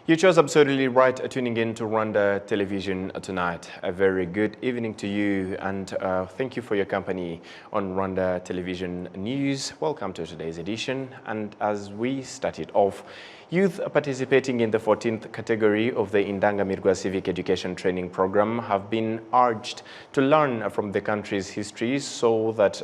You chose absolutely right tuning in to Rwanda Television tonight. A very good evening to you, and thank you for your company on Rwanda Television News. Welcome to today's edition. And as we started off, youth participating in the 14th category of the Indangamirwa Civic Education Training Program have been urged to learn from the country's history so that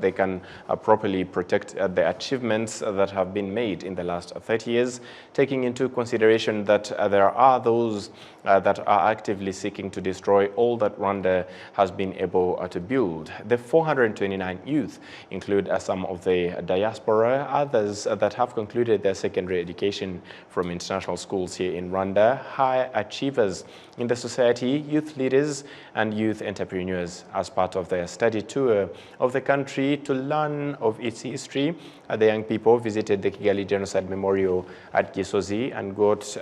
they can properly protect the achievements that have been made in the last 30 years, taking into consideration that there are those that are actively seeking to destroy all that Rwanda has been able to build. The 429 youth include some of the diaspora, others that have concluded their secondary education from international schools here in Rwanda, high achievers in the society, youth leaders and youth entrepreneurs as part of their study tour of the country to learn of its history. The young people visited the Kigali Genocide Memorial at Gisozi and got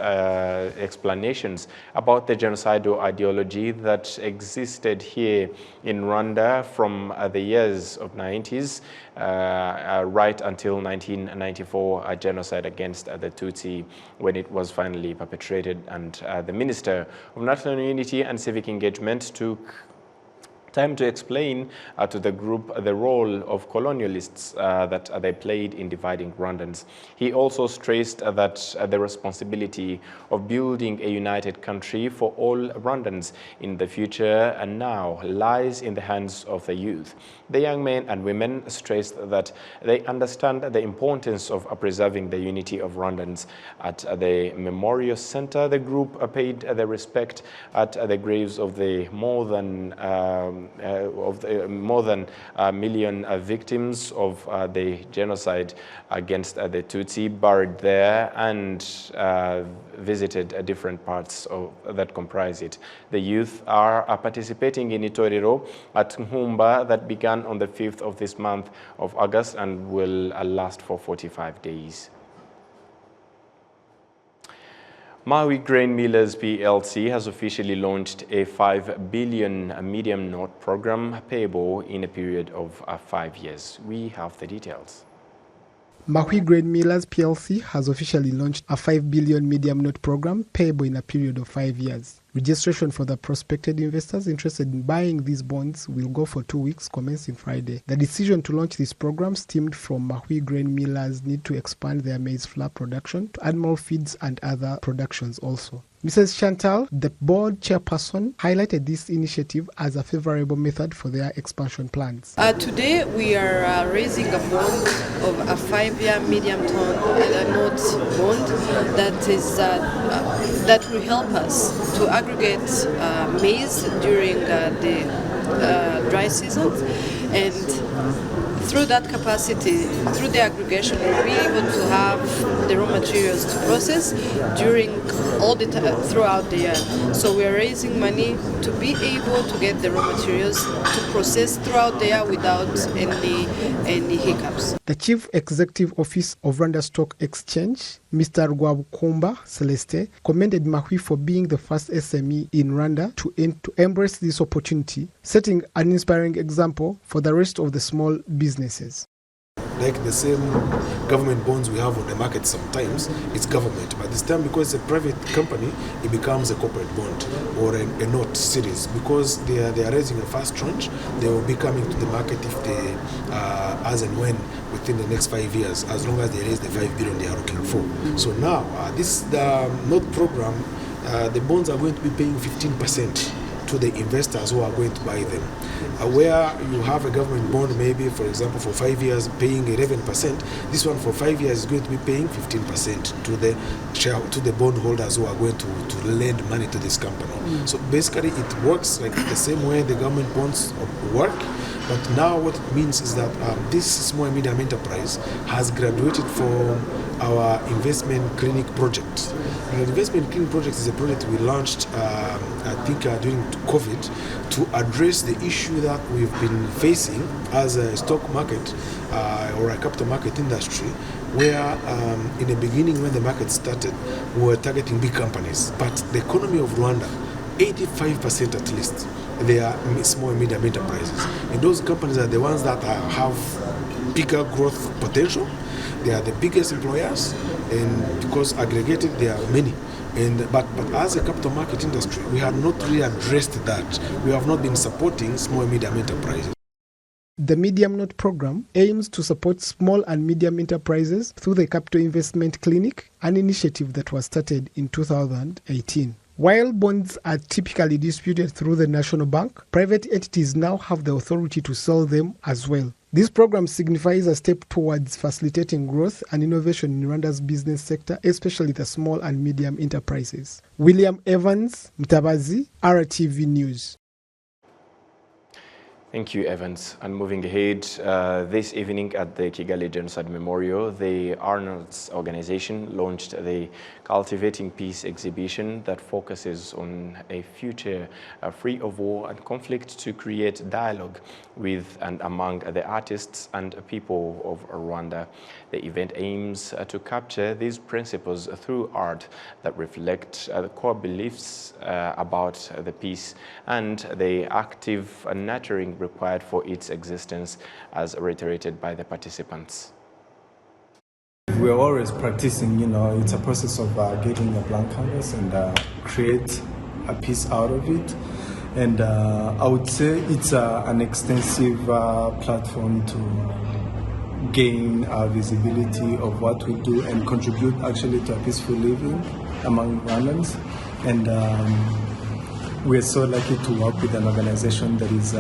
explanations about the genocidal ideology that existed here in Rwanda from the years of 90s right until 1994, a genocide against the Tutsi, when it was finally perpetrated. And the Minister of National Unity and Civic Engagement took time to explain to the group the role of colonialists that they played in dividing Rwandans. He also stressed that the responsibility of building a united country for all Rwandans in the future and now lies in the hands of the youth. The young men and women stressed that they understand the importance of preserving the unity of Rwandans. At the Memorial Center, the group paid the respect at the graves of the more than a million victims of the genocide against the Tutsi buried there, and visited different parts that comprise it. The youth are participating in Itorero at Nhumba that began on the 5th of this month of August and will last for 45 days. Maui Grain Millers PLC has officially launched a 5 billion medium note program payable in a period of 5 years. We have the details. Maui Grain Millers PLC has officially launched a 5 billion medium note program payable in a period of 5 years. Registration for the prospective investors interested in buying these bonds will go for 2 weeks, commencing Friday. The decision to launch this program stemmed from Maui Grain Millers' need to expand their maize flour production to animal feeds and other productions also. Mrs. Chantal, the board chairperson, highlighted this initiative as a favorable method for their expansion plans. Today we are raising a bond of a 5-year medium-term note bond that will help us to aggregate maize during the dry season, and through that capacity, through the aggregation, we'll be able to have the raw materials to process during all the throughout the year. So we are raising money to be able to get the raw materials to process throughout the year without any hiccups. The Chief Executive Office of Rwanda Stock Exchange, Mr. Rwabukumba Celeste, commended Maui for being the first SME in Rwanda to embrace this opportunity, setting an inspiring example for the rest of the small businesses. Like the same government bonds we have on the market, sometimes it's government, but this time because it's a private company, it becomes a corporate bond or a note series. Because they are raising a first tranche, they will be coming to the market if they, as and when, within the next 5 years, as long as they raise the 5 billion they are looking for. So now, the note program, the bonds are going to be paying 15% to the investors who are going to buy them. Where you have a government bond, maybe for example for 5 years paying 11%, this one for 5 years is going to be paying 15% to the bondholders who are going to lend money to this company. So basically it works like the same way the government bonds work. But now what it means is that this small and medium enterprise has graduated from our investment clinic project. The investment clinic project is a project we launched, I think, during COVID to address the issue that we've been facing as a stock market or a capital market industry, where in the beginning when the market started, we were targeting big companies. But the economy of Rwanda, 85% at least, they are small and medium enterprises. And those companies are the ones that have bigger growth potential. They are the biggest employers, and because aggregated, there are many. But as a capital market industry, we have not really addressed that. We have not been supporting small and medium enterprises. The Medium Note program aims to support small and medium enterprises through the Capital Investment Clinic, an initiative that was started in 2018. While bonds are typically distributed through the National Bank, private entities now have the authority to sell them as well. This program signifies a step towards facilitating growth and innovation in Rwanda's business sector, especially the small and medium enterprises. William Evans, Mtabazi, RwandaTV News. Thank you, Evans. And moving ahead, this evening at the Kigali Genocide Memorial, the Arnold's organization launched the Cultivating Peace exhibition that focuses on a future free of war and conflict to create dialogue with and among the artists and people of Rwanda. The event aims to capture these principles through art that reflect the core beliefs about the peace and the active and nurturing required for its existence, as reiterated by the participants. We're always practicing, it's a process of getting a blank canvas and create a piece out of it. And I would say it's an extensive platform to gain visibility of what we do and contribute actually to a peaceful living among Rwandans. And we're so lucky to work with an organization that is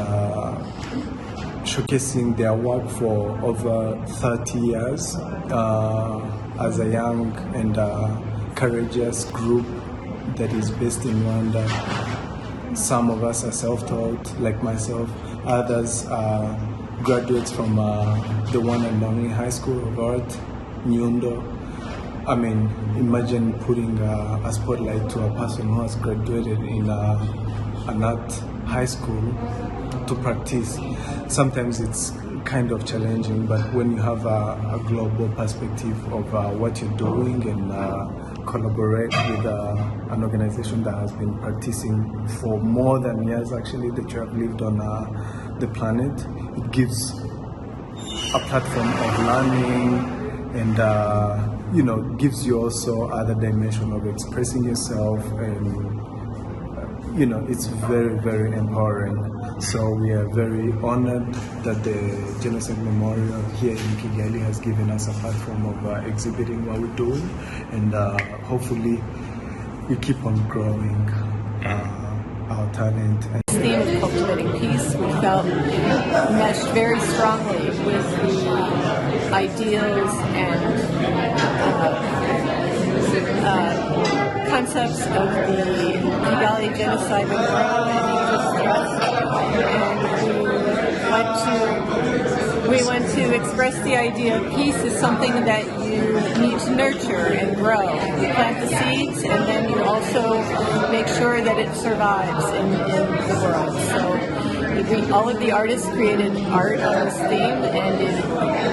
showcasing their work for over 30 years as a young and courageous group that is based in Rwanda. Some of us are self-taught, like myself. Others are graduates from the one and only High School of Art, Nyundo. I mean, imagine putting a spotlight to a person who has graduated in an art high school to practice. Sometimes it's kind of challenging, but when you have a global perspective of what you're doing and collaborate with an organization that has been practicing for more than years actually that you have lived on the planet, it gives a platform of learning and gives you also other dimension of expressing yourself, and it's very, very empowering. So we are very honored that the Genocide Memorial here in Kigali has given us a platform of exhibiting what we're doing, and hopefully we keep on growing our talent. This theme of cultivating peace, we felt meshed very strongly with the ideals and concepts of the Kigali Genocide Memorial that you just stressed. And we want to express the idea of peace is something that you need to nurture and grow. You plant the seeds, and then you also make sure that it survives in the world. So all of the artists created art on this theme, and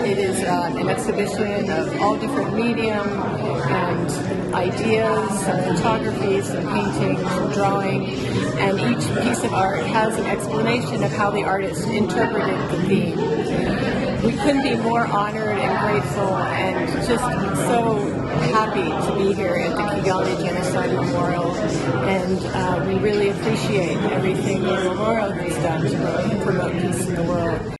it is an exhibition of all different medium and ideas, photography, some painting, some drawing, and each piece of art has an explanation of how the artist interpreted the theme. We couldn't be more honored and grateful and just so happy to be here at the Kigali Genocide Memorial, and we really appreciate everything the memorial has done to promote peace in the world.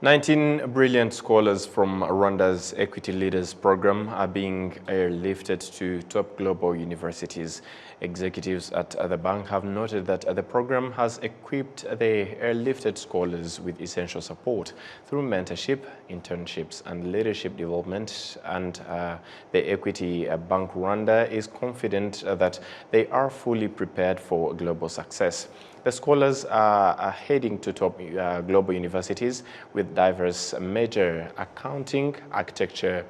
19 brilliant scholars from Rwanda's Equity Leaders Program are being airlifted to top global universities. Executives at the bank have noted that the program has equipped the airlifted scholars with essential support through mentorship, internships, and leadership development. And the Equity Bank Rwanda is confident that they are fully prepared for global success. The scholars are heading to top global universities with diverse major accounting, architecture,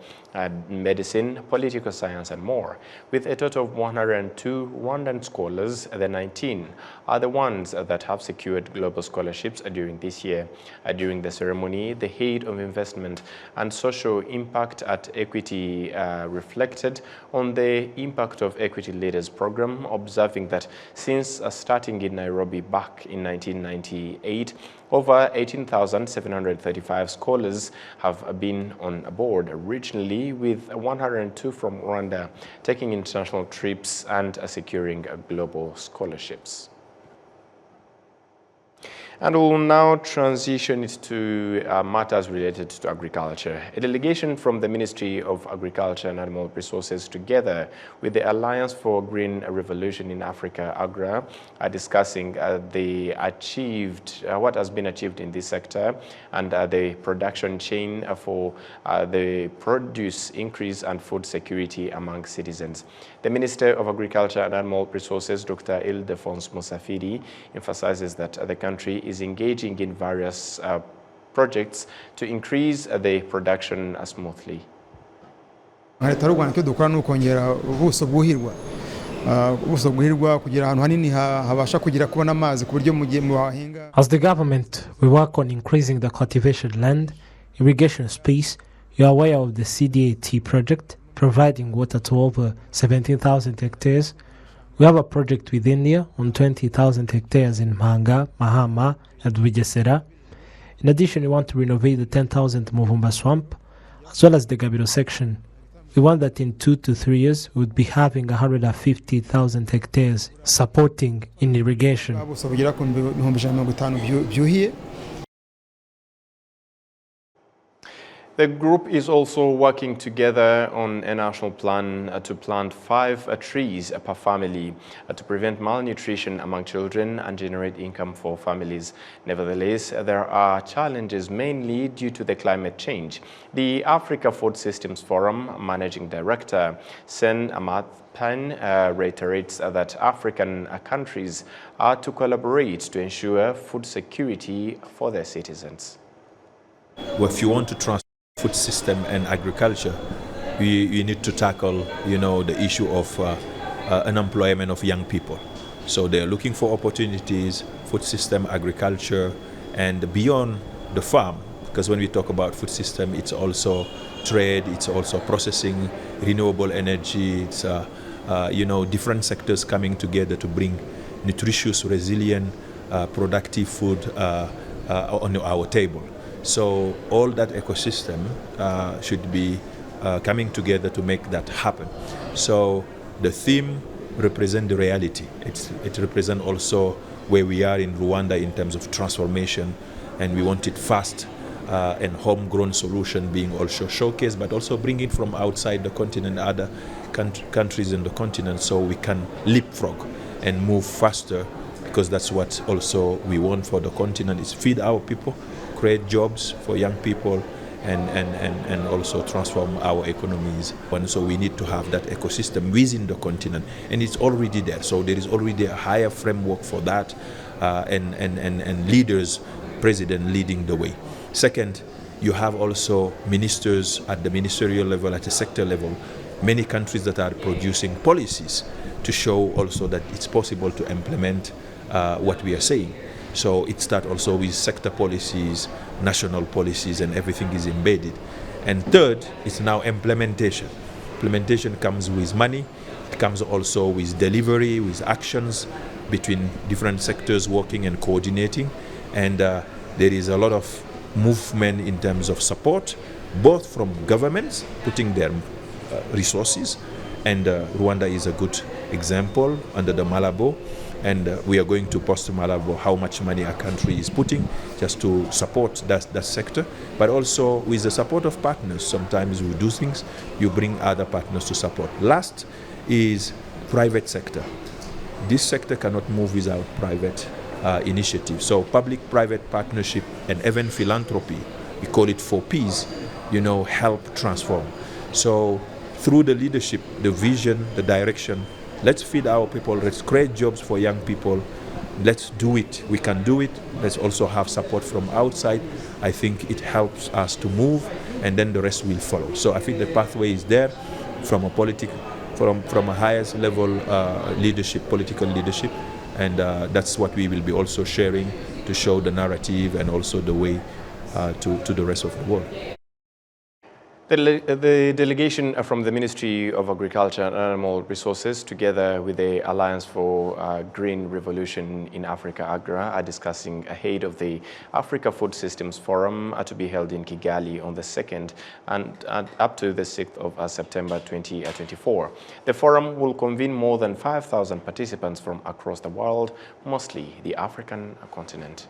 medicine, political science, and more. With a total of 102 Rwandan scholars, the 19 are the ones that have secured global scholarships during this year. During the ceremony, the head of investment and social impact at Equity reflected on the impact of Equity Leaders Program, observing that since starting in Nairobi Nairobi back in 1998. Over 18,735 scholars have been on board originally, with 102 from Rwanda taking international trips and securing global scholarships. And we'll now transition it to matters related to agriculture. A delegation from the Ministry of Agriculture and Animal Resources, together with the Alliance for Green Revolution in Africa, AGRA, are discussing what has been achieved in this sector and the production chain for the produce increase and food security among citizens. The Minister of Agriculture and Animal Resources, Dr. Ildefonse Musafiri, emphasizes that the country is engaging in various projects to increase the production smoothly. Leta y'u Rwanda icyo dukora ni ukongera ubuso bwuhirwa kugira ahantu hanini habasha kugira kubona amazi ku buryo mu gihe mubahinga. As the government, we work on increasing the cultivation land, irrigation space. You are aware of the CDAT project, providing water to over 17,000 hectares. We have a project with India on 20,000 hectares in Mhanga, Mahama, and Bugesera. In addition, we want to renovate the 10,000 Muvumba swamp, as well as the Gabiro section. We want that in 2 to 3 years, we would be having 150,000 hectares supporting in irrigation. The group is also working together on a national plan to plant 5 trees per family to prevent malnutrition among children and generate income for families. Nevertheless, there are challenges mainly due to the climate change. The Africa Food Systems Forum Managing Director, Sen Amatpan, reiterates that African countries are to collaborate to ensure food security for their citizens. Well, if you want to transform food system and agriculture, we need to tackle, the issue of unemployment of young people. So they're looking for opportunities, food system, agriculture, and beyond the farm. Because when we talk about food system, it's also trade, it's also processing, renewable energy, it's different sectors coming together to bring nutritious, resilient, productive food on our table. So all that ecosystem should be coming together to make that happen. So the theme represents the reality. It represents also where we are in Rwanda in terms of transformation, and we want it fast and homegrown solution being also showcased, but also bringing from outside the continent, other countries in the continent, so we can leapfrog and move faster, because that's what also we want for the continent, is feed our people, create jobs for young people, and also transform our economies. And so we need to have that ecosystem within the continent, and it's already there. So there is already a higher framework for that, and leaders, president leading the way. Second, you have also ministers at the ministerial level, at the sector level, many countries that are producing policies to show also that it's possible to implement what we are saying. So it starts also with sector policies, national policies, and everything is embedded. And third, it's now implementation. Implementation comes with money, it comes also with delivery, with actions between different sectors working and coordinating. And there is a lot of movement in terms of support, both from governments putting their resources, and Rwanda is a good example under the Malabo. And we are going to post to Malabo how much money our country is putting just to support that sector, but also with the support of partners. Sometimes we do things, you bring other partners to support. Last is private sector. This sector cannot move without private initiative. So public-private partnership and even philanthropy, we call it 4Ps, help transform. So through the leadership, the vision, the direction, let's feed our people, let's create jobs for young people, let's do it. We can do it. Let's also have support from outside. I think it helps us to move, and then the rest will follow. So I think the pathway is there from a from a highest level leadership, political leadership, and that's what we will be also sharing to show the narrative and also the way to the rest of the world. The delegation from the Ministry of Agriculture and Animal Resources, together with the Alliance for Green Revolution in Africa, AGRA, are discussing ahead of the Africa Food Systems Forum to be held in Kigali on the 2nd and up to the 6th of September 2024. The forum will convene more than 5,000 participants from across the world, mostly the African continent.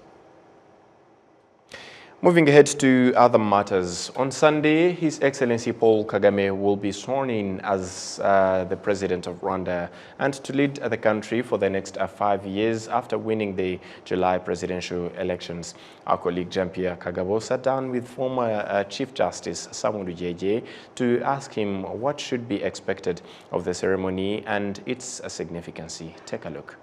Moving ahead to other matters, on Sunday, His Excellency Paul Kagame will be sworn in as the President of Rwanda and to lead the country for the next 5 years after winning the July presidential elections. Our colleague Jean-Pierre Kagabo sat down with former Chief Justice Samuel Jeje to ask him what should be expected of the ceremony and its significance. Take a look.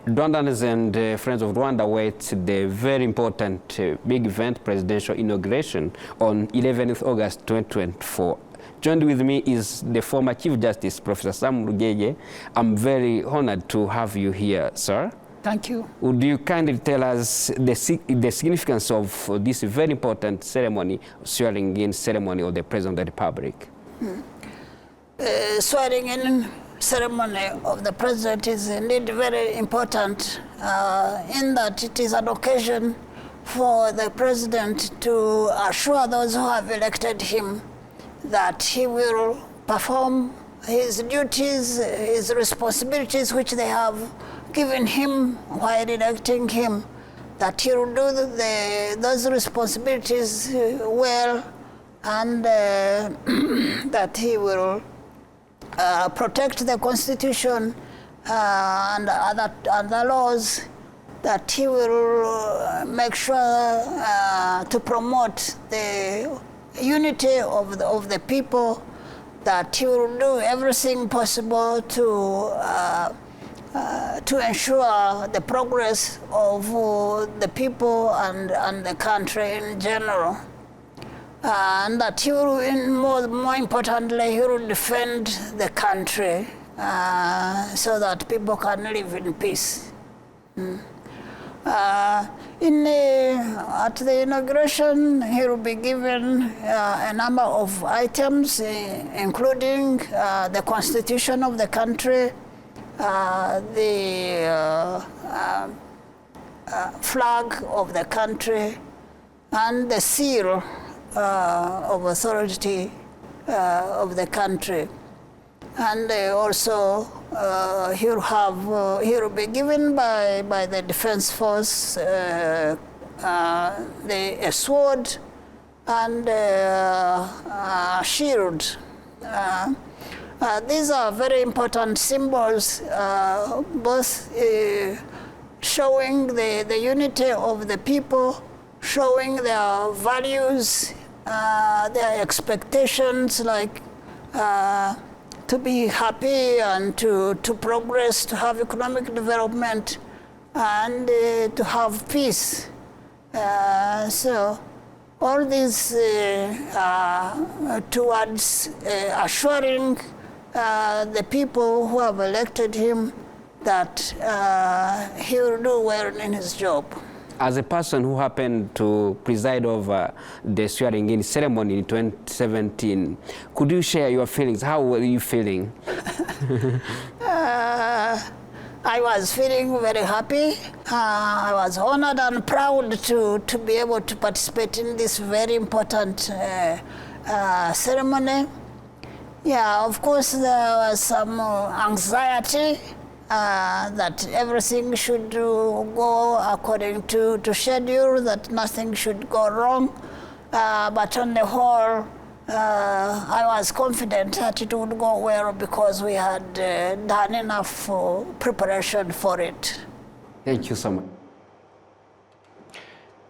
Rwandans and Friends of Rwanda wait the very important big event, presidential inauguration, on 11th August 2024. Joined with me is the former Chief Justice, Professor Sam Rugege. I'm very honored to have you here, sir. Thank you. Would you kindly tell us the significance of this very important ceremony, swearing-in ceremony of the President of the Republic? Swearing-in ceremony of the President is indeed very important in that it is an occasion for the President to assure those who have elected him that he will perform his duties, his responsibilities which they have given him while electing him, that he will do those responsibilities well, and that he will protect the Constitution and other laws, that he will make sure to promote the unity of the people, that he will do everything possible to ensure the progress of the people and the country in general. And that he will, more importantly, he will defend the country so that people can live in peace. At the inauguration, he will be given a number of items, including the constitution of the country, the flag of the country, and the seal of authority of the country. And also he will be given by the Defense Force a sword and a shield. These are very important symbols, both showing the unity of the people, showing their values, their expectations, like to be happy and to progress, to have economic development, and to have peace. So all these towards assuring the people who have elected him that he will do well in his job. As a person who happened to preside over the swearing-in ceremony in 2017, could you share your feelings? How were you feeling? I was feeling very happy. I was honored and proud to be able to participate in this very important ceremony. Yeah, of course, there was some anxiety that everything should go according to schedule, that nothing should go wrong. But on the whole, I was confident that it would go well because we had done enough preparation for it. Thank you so much.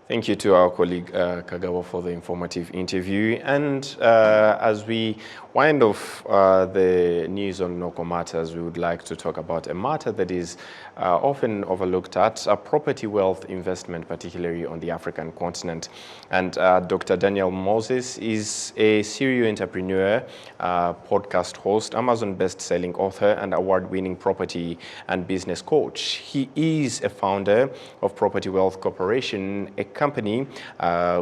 Thank you to our colleague Kagawa for the informative interview. And as we wind off the news on local matters, we would like to talk about a matter that is often overlooked at, property wealth investment, particularly on the African continent. And Dr. Daniel Moses is a serial entrepreneur, podcast host, Amazon best-selling author, and award-winning property and business coach. He is a founder of Property Wealth Corporation, a company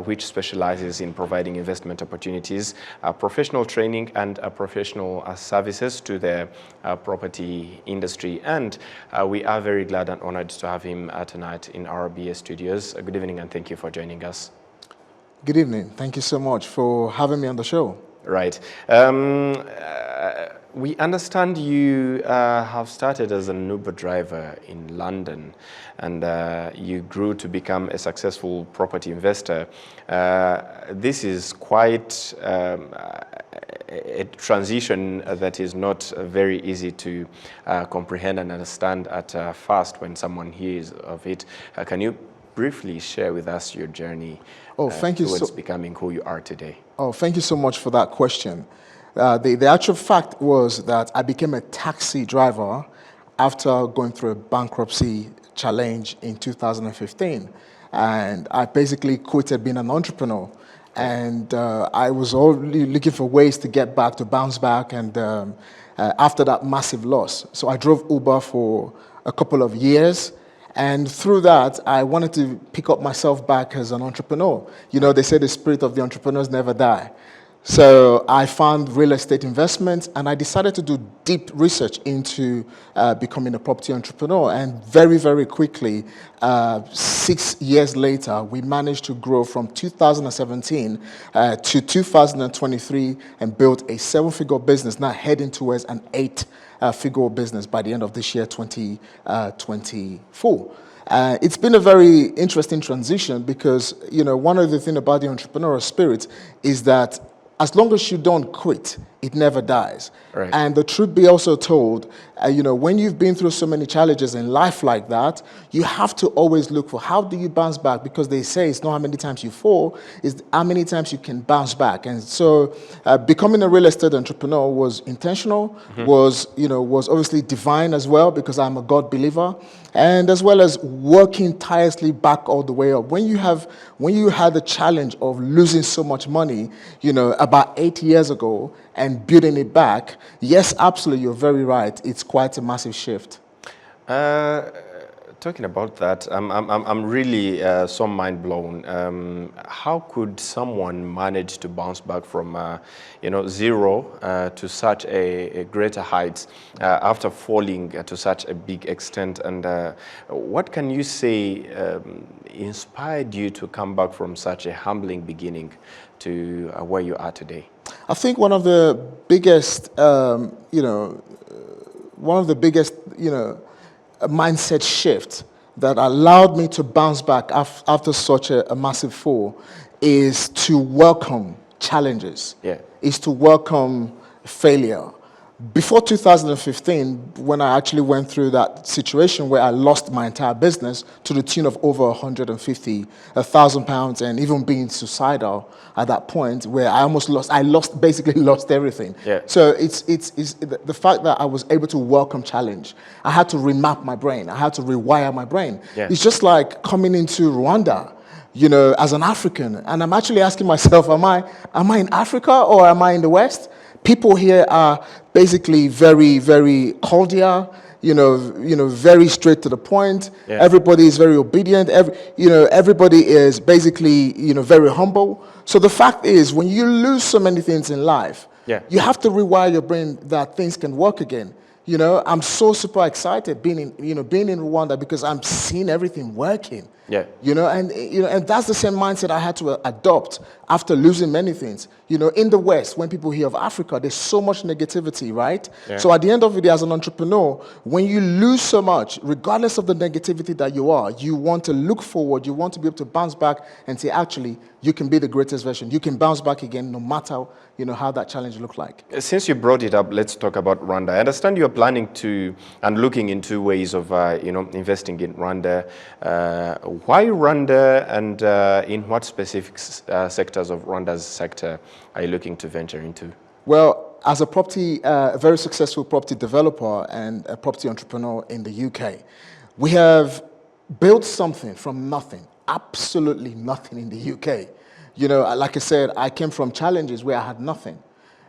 which specializes in providing investment opportunities, professional training, and professional services to the property industry. And we are very glad and honored to have him tonight in our BS studios. Good evening, and thank you for joining us. Good evening. Thank you so much for having me on the show. Right. We understand you have started as an Uber driver in London, and you grew to become a successful property investor. This is quite a transition that is not very easy to comprehend and understand at first when someone hears of it. Can you briefly share with us your journey towards becoming who you are today? Oh, thank you so much for that question. The actual fact was that I became a taxi driver after going through a bankruptcy challenge in 2015. And I basically quitted being an entrepreneur. And I was only looking for ways to get back, to bounce back, and after that massive loss. So I drove Uber for a couple of years. And through that, I wanted to pick up myself back as an entrepreneur. You know, they say the spirit of the entrepreneurs never die. So I found real estate investments, and I decided to do deep research into becoming a property entrepreneur. And very, very quickly, 6 years later, we managed to grow from 2017 to 2023 and built a 7-figure business, now heading towards an 8-figure business by the end of this year, 2024. It's been a very interesting transition because, you know, one of the things about the entrepreneurial spirit is that as long as you don't quit, it never dies. Right. And the truth be also told, you know, when you've been through so many challenges in life like that, you have to always look for how do you bounce back, because they say it's not how many times you fall, it's how many times you can bounce back. And so becoming a real estate entrepreneur was intentional, was obviously divine as well, because I'm a God believer, and as well as working tirelessly back all the way up. When you had the challenge of losing so much money, you know, about 8 years ago, and building it back, yes, absolutely, you're very right. It's quite a massive shift. Talking about that, I'm really so mind blown. How could someone manage to bounce back from zero to such a greater height after falling to such a big extent? And what can you say inspired you to come back from such a humbling beginning to where you are today? I think one of the biggest, mindset shift that allowed me to bounce back after such a massive fall is to welcome challenges, is to welcome failure. Before 2015, when I actually went through that situation where I lost my entire business to the tune of over £150,000 and even being suicidal at that point, where I basically lost everything. Yeah. So it's the fact that I was able to welcome challenge. I had to remap my brain. I had to rewire my brain. Yeah. It's just like coming into Rwanda, you know, as an African, and I'm actually asking myself, am I in Africa or am I in the West? People here are basically very, very cordial, very straight to the point. Yeah. Everybody is very obedient. Everybody is basically, very humble. So the fact is, when you lose so many things in life, you have to rewire your brain that things can work again. You know, I'm so super excited being in Rwanda because I'm seeing everything working. Yeah. And that's the same mindset I had to adopt after losing many things. You know, in the West, when people hear of Africa, there's so much negativity, right? Yeah. So at the end of the day, as an entrepreneur, when you lose so much, regardless of the negativity that you are, you want to look forward, you want to be able to bounce back and say, actually, you can be the greatest version. You can bounce back again no matter, how that challenge looked like. Since you brought it up, let's talk about Rwanda. I understand you're planning to and looking into ways of, investing in Rwanda. Why Rwanda, and in what specific sectors of Rwanda's sector are you looking to venture into? Well, as a very successful property developer and a property entrepreneur in the UK, we have built something from nothing, absolutely nothing in the UK. Like I said, I came from challenges where I had nothing,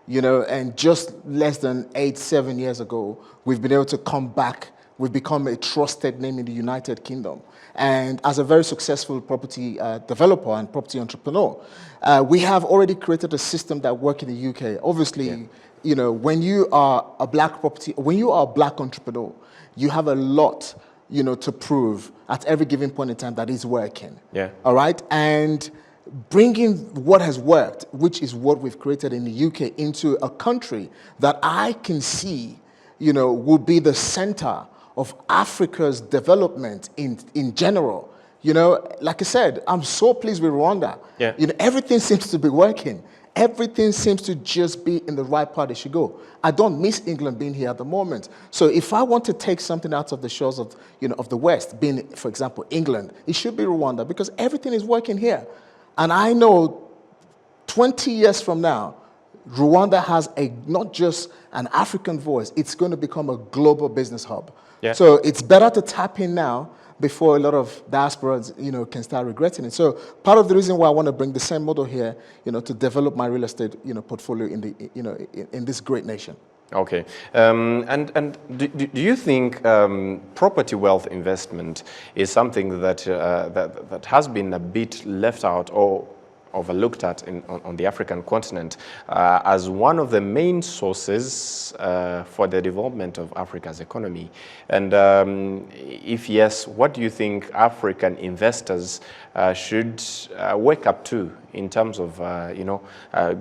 and just less than 7 years ago, we've been able to come back We've become a trusted name in the United Kingdom. And as a very successful property developer and property entrepreneur, we have already created a system that works in the UK. Obviously, you know, when you are a black entrepreneur, you have a lot, you know, to prove at every given point in time that is working. Yeah. All right. And bringing what has worked, which is what we've created in the UK, into a country that I can see, you know, will be the center of Africa's development in general. You know, like I said, I'm so pleased with Rwanda. Yeah. You know, everything seems to be working. Everything seems to just be in the right part it should go. I don't miss England being here at the moment. So if I want to take something out of the shores of, you know, of the West, being, for example, England, it should be Rwanda, because everything is working here. And I know 20 years from now, Rwanda has not just an African voice, it's going to become a global business hub. Yeah. So it's better to tap in now before a lot of diasporas, you know, can start regretting it. So part of the reason why I want to bring the same model here, you know, to develop my real estate, you know, portfolio in the, you know, in this great nation. Okay, and do you think property wealth investment is something that that has been a bit left out or overlooked at on the African continent as one of the main sources for the development of Africa's economy? And if yes, what do you think African investors should wake up to in terms of you know,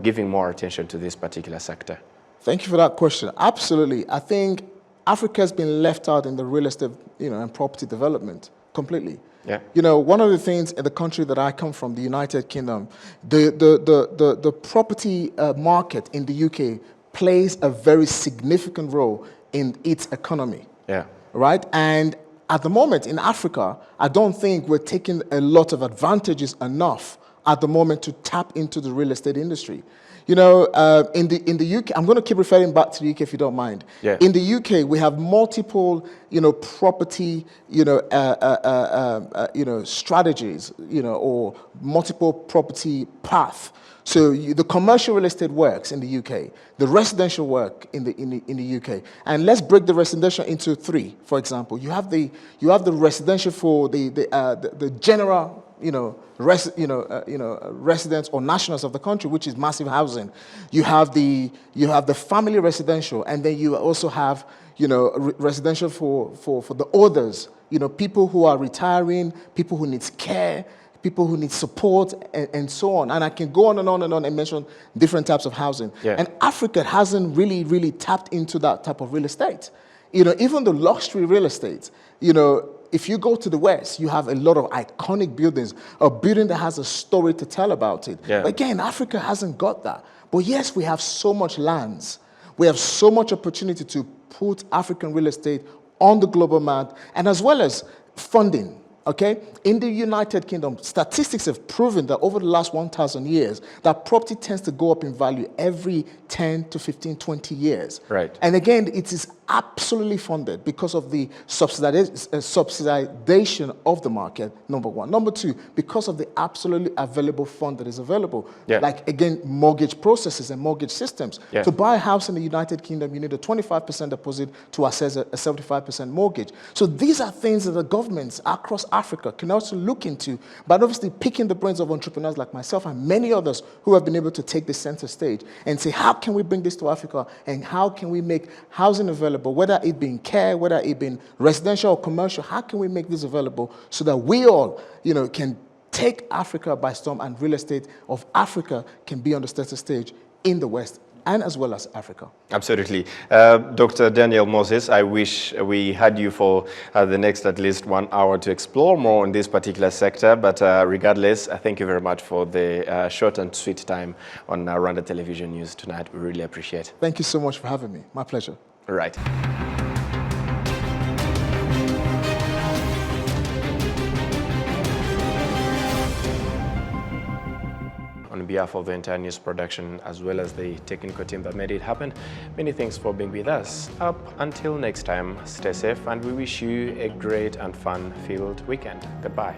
giving more attention to this particular sector? Thank you for that question. Absolutely. I think Africa has been left out in the real estate, you know, and property development completely. Yeah. You know, one of the things in the country that I come from, the United Kingdom, the property market in the UK plays a very significant role in its economy. Yeah. Right? And at the moment in Africa, I don't think we're taking a lot of advantages enough at the moment to tap into the real estate industry. You know, in the UK, I'm going to keep referring back to the UK if you don't mind. Yeah. In the UK, we have multiple, you know, property, you know, strategies, you know, or multiple property path. So the commercial real estate works in the UK, the residential work in the UK, and let's break the residential into three. For example, you have the residential for the general, you know, residents or nationals of the country, which is massive housing. You have the family residential, and then you also have, you know, residential for the others, you know, people who are retiring, people who need care, people who need support, and so on. And I can go on and on and on and mention different types of housing. Yeah. And Africa hasn't really tapped into that type of real estate. You know, even the luxury real estate, you know, if you go to the West, you have a lot of iconic buildings, a building that has a story to tell about it. Yeah. But again, Africa hasn't got that. But yes, we have so much lands. We have so much opportunity to put African real estate on the global map, and as well as funding. Okay, in the United Kingdom, statistics have proven that over the last 1,000 years, that property tends to go up in value every 10 to 15, 20 years. Right. And again, it is absolutely funded because of the subsidization of the market, number one. Number two, because of the absolutely available fund that is available. Yeah. Like, again, mortgage processes and mortgage systems. Yeah. To buy a house in the United Kingdom, you need a 25% deposit to access a 75% mortgage. So these are things that the governments across Africa can also look into, but obviously picking the brains of entrepreneurs like myself and many others who have been able to take the center stage and say, how can we bring this to Africa, and how can we make housing available, whether it be in care, whether it be in residential or commercial, how can we make this available so that we all, you know, can take Africa by storm, and real estate of Africa can be on the center stage in the West and as well as Africa. Absolutely. Dr. Daniel Moses, I wish we had you for the next at least 1 hour to explore more on this particular sector, but regardless, thank you very much for the short and sweet time on Rwanda Television News tonight. We really appreciate it. Thank you so much for having me. My pleasure. All right. On behalf of the entire news production, as well as the technical team that made it happen, many thanks for being with us. Up until next time, stay safe, and we wish you a great and fun-filled weekend. Goodbye.